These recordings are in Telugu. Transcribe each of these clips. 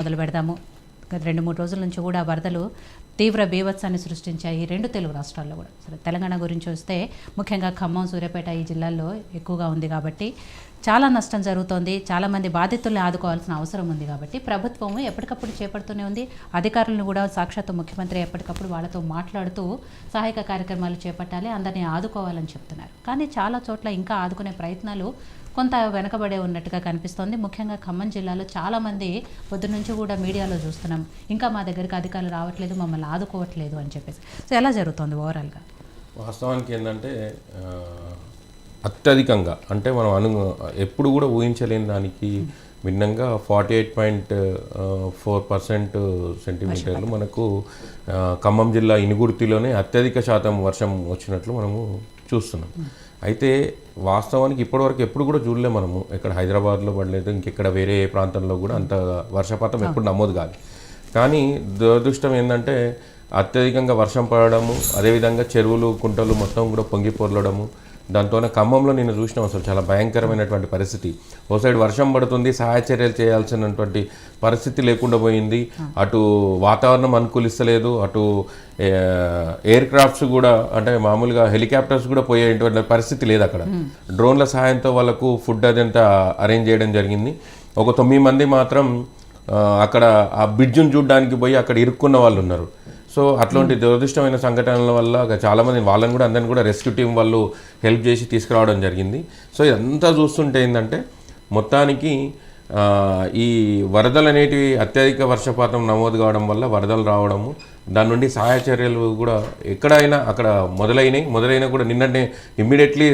మొదలు పెడదాము. గత 2-3 రోజుల నుంచి కూడా వరదలు తీవ్ర బీభత్సాన్ని సృష్టించాయి రెండు తెలుగు రాష్ట్రాల్లో కూడా. సరే, తెలంగాణ గురించి వస్తే ముఖ్యంగా ఖమ్మం, సూర్యాపేట ఈ జిల్లాల్లో ఎక్కువగా ఉంది కాబట్టి చాలా నష్టం జరుగుతోంది. చాలామంది బాధితుల్ని ఆదుకోవాల్సిన అవసరం ఉంది కాబట్టి ప్రభుత్వం ఎప్పటికప్పుడు చేపడుతూనే ఉంది. అధికారులను కూడా సాక్షాత్తు ముఖ్యమంత్రి ఎప్పటికప్పుడు వాళ్ళతో మాట్లాడుతూ సహాయక కార్యక్రమాలు చేపట్టాలి, అందరినీ ఆదుకోవాలని చెప్తున్నారు. కానీ చాలా చోట్ల ఇంకా ఆదుకునే ప్రయత్నాలు కొంత వెనకబడే ఉన్నట్టుగా కనిపిస్తోంది. ముఖ్యంగా ఖమ్మం జిల్లాలో చాలామంది పొద్దున్న నుంచి కూడా మీడియాలో చూస్తున్నాం, ఇంకా మా దగ్గరికి అధికారులు రావట్లేదు, మమ్మల్ని ఆదుకోవట్లేదు అని చెప్పేసి. సో ఎలా జరుగుతుంది ఓవరాల్గా? వాస్తవానికి ఏంటంటే అత్యధికంగా అంటే మనం ఎప్పుడు కూడా ఊహించలేని దానికి భిన్నంగా 48.4% సెంటీమీటర్లు మనకు ఖమ్మం జిల్లా ఇనుగుర్తిలోనే అత్యధిక శాతం వర్షం వచ్చినట్లు మనము చూస్తున్నాం. అయితే వాస్తవానికి ఇప్పటివరకు ఎప్పుడు కూడా చూడలేము మనము, ఇక్కడ హైదరాబాద్లో పడలేదు, ఇంకెక్కడ వేరే ప్రాంతంలో కూడా అంత వర్షపాతం ఎప్పుడు నమోదు కాదు. కానీ దురదృష్టం ఏంటంటే అత్యధికంగా వర్షం పడడము, అదేవిధంగా చెరువులు కుంటలు మొత్తం కూడా పొంగి పొర్లడము. దాంతోనే ఖమ్మంలో నేను చూసినాం, అసలు చాలా భయంకరమైనటువంటి పరిస్థితి. ఓ సైడ్ వర్షం పడుతుంది, సహాయ చర్యలు చేయాల్సినటువంటి పరిస్థితి లేకుండా పోయింది. అటు వాతావరణం అనుకూలిస్తలేదు, అటు ఎయిర్ క్రాఫ్ట్స్ కూడా అంటే మామూలుగా హెలికాప్టర్స్ కూడా పోయేటువంటి పరిస్థితి లేదు. అక్కడ డ్రోన్ల సహాయంతో వాళ్ళకు ఫుడ్ అదంతా అరేంజ్ చేయడం జరిగింది. ఒక 9 మంది మాత్రం అక్కడ ఆ బ్రిడ్జ్ను చూడడానికి పోయి అక్కడ ఇరుక్కున్న వాళ్ళు ఉన్నారు. సో అట్లాంటి దురదృష్టమైన సంఘటనల వల్ల చాలామంది వాళ్ళని కూడా అందరిని కూడా రెస్క్యూ టీం వాళ్ళు హెల్ప్ చేసి తీసుకురావడం జరిగింది. సో ఇదంతా చూస్తుంటే ఏంటంటే మొత్తానికి ఈ వరదలు అనేటివి అత్యధిక వర్షపాతం నమోదు కావడం వల్ల వరదలు రావడము, దాని నుండి సహాయ చర్యలు కూడా ఎక్కడైనా అక్కడ మొదలైనా కూడా నిన్ననే ఇమ్మీడియట్లీ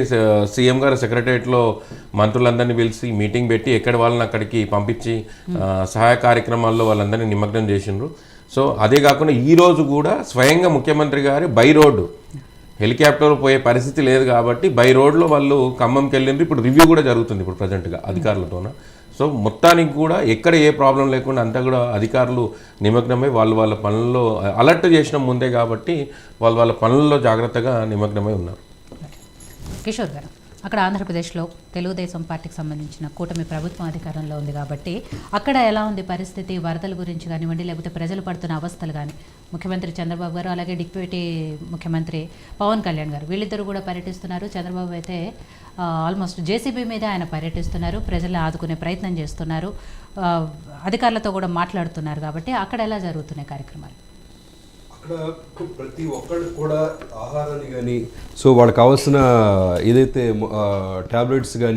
సీఎం గారు సెక్రటరియట్లో మంత్రులందరినీ పిలిచి మీటింగ్ పెట్టి ఎక్కడ వాళ్ళని అక్కడికి పంపించి సహాయ కార్యక్రమాల్లో వాళ్ళందరినీ నిమగ్నం చేసిండ్రు. సో అదే కాకుండా ఈరోజు కూడా స్వయంగా ముఖ్యమంత్రి గారు బై రోడ్డు, హెలికాప్టర్ పోయే పరిస్థితి లేదు కాబట్టి బై రోడ్లో వాళ్ళు ఖమ్మంకి వెళ్ళిండ్రు. ఇప్పుడు రివ్యూ కూడా జరుగుతుంది ఇప్పుడు ప్రజెంట్గా అధికారులతోన. సో మొత్తానికి కూడా ఎక్కడ ఏ ప్రాబ్లం లేకుండా అంతా కూడా అధికారులు నిమగ్నమై వాళ్ళ పనుల్లో అలర్ట్ చేసిన ముందే కాబట్టి వాళ్ళ పనుల్లో జాగ్రత్తగా నిమగ్నమై ఉన్నారు. కిషోర్ గారు, అక్కడ ఆంధ్రప్రదేశ్లో తెలుగుదేశం పార్టీకి సంబంధించిన కూటమి ప్రభుత్వం అధికారంలో ఉంది కాబట్టి అక్కడ ఎలా ఉంది పరిస్థితి? వరదల గురించి కానివ్వండి, లేకపోతే ప్రజలు పడుతున్న అవస్థలు కానీ, ముఖ్యమంత్రి చంద్రబాబు గారు అలాగే డిప్యూటీ ముఖ్యమంత్రి పవన్ కళ్యాణ్ గారు వీళ్ళిద్దరూ కూడా పర్యటిస్తున్నారు. చంద్రబాబు అయితే ఆల్మోస్ట్ జేసీబీ మీద ఆయన పర్యటిస్తున్నారు, ప్రజలను ఆదుకునే ప్రయత్నం చేస్తున్నారు, అధికారులతో కూడా మాట్లాడుతున్నారు. కాబట్టి అక్కడ ఎలా జరుగుతున్నాయి కార్యక్రమాలు? అక్కడ ప్రతి ఒక్కరికి కూడా ఆహారాన్ని కానీ, సో వాళ్ళకి కావాల్సిన ఏదైతే టాబ్లెట్స్ కానీ